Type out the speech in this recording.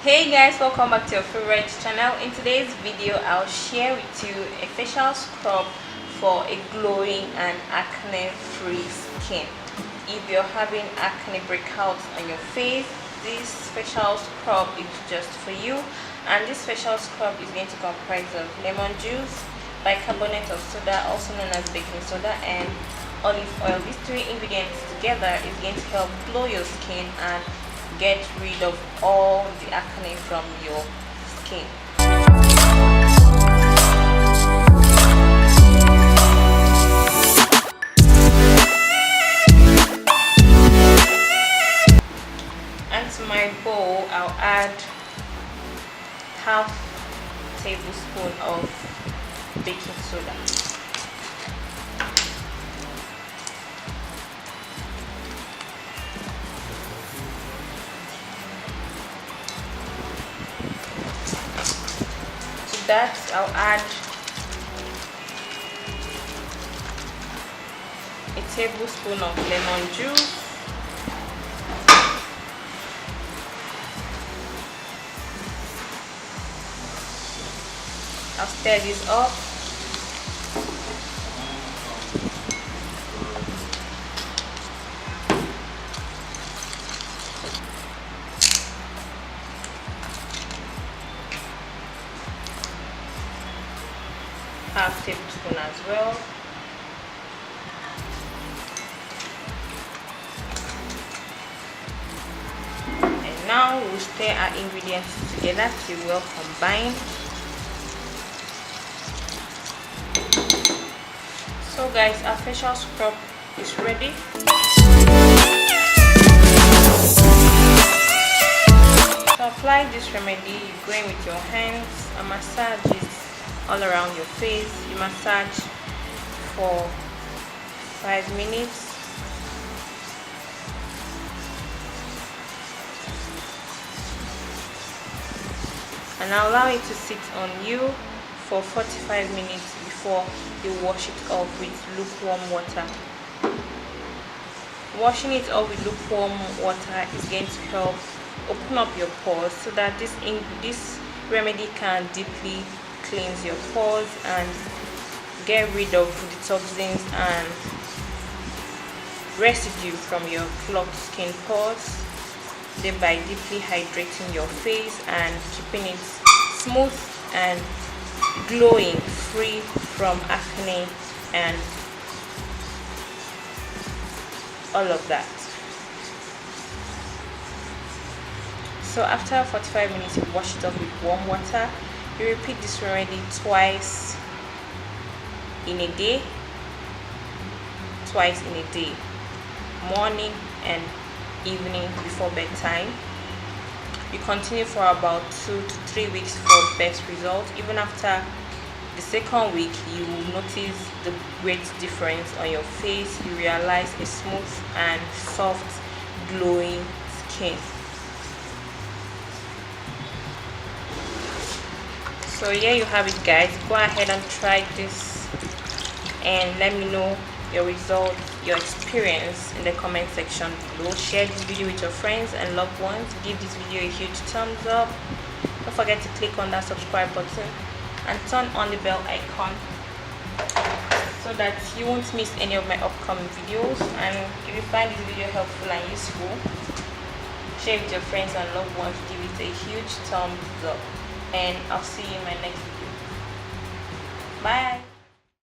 Hey guys, welcome back to your favorite channel. In today's video I'll share with you a facial scrub for a glowing and acne free skin. If you're having acne breakouts on your face, this facial scrub is just for you. And this facial scrub is going to comprise of lemon juice, bicarbonate of soda, also known as baking soda, and olive oil. These three ingredients together is going to help glow your skin and get rid of all the acne from your skin. And to my bowl I'll add half tablespoon of baking soda. That I'll add a tablespoon of lemon juice, I'll stir this up. Half tablespoon as well. And now we'll stir our ingredients together till well combined. So guys, our facial scrub is ready. To apply this remedy, you go in with your hands and massage it all around your face. You massage for 5 minutes. And allow it to sit on you for 45 minutes before you wash it off with lukewarm water. Washing it off with lukewarm water is going to help open up your pores so that this remedy can deeply cleanse your pores and get rid of the toxins and residue from your clogged skin pores, thereby deeply hydrating your face and keeping it smooth and glowing, free from acne and all of that. So after 45 minutes, you wash it off with warm water. You repeat this remedy twice in a day, morning and evening before bedtime. You continue for about 2 to 3 weeks for best result. Even after the second week, you will notice the great difference on your face. You realize a smooth and soft glowing skin. So here you have it guys. Go ahead and try this and let me know your results, your experience in the comment section below. Share this video with your friends and loved ones. Give this video a huge thumbs up. Don't forget to click on that subscribe button and turn on the bell icon so that you won't miss any of my upcoming videos. And if you find this video helpful and useful, share it with your friends and loved ones. Give it a huge thumbs up. And I'll see you in my next video. Bye.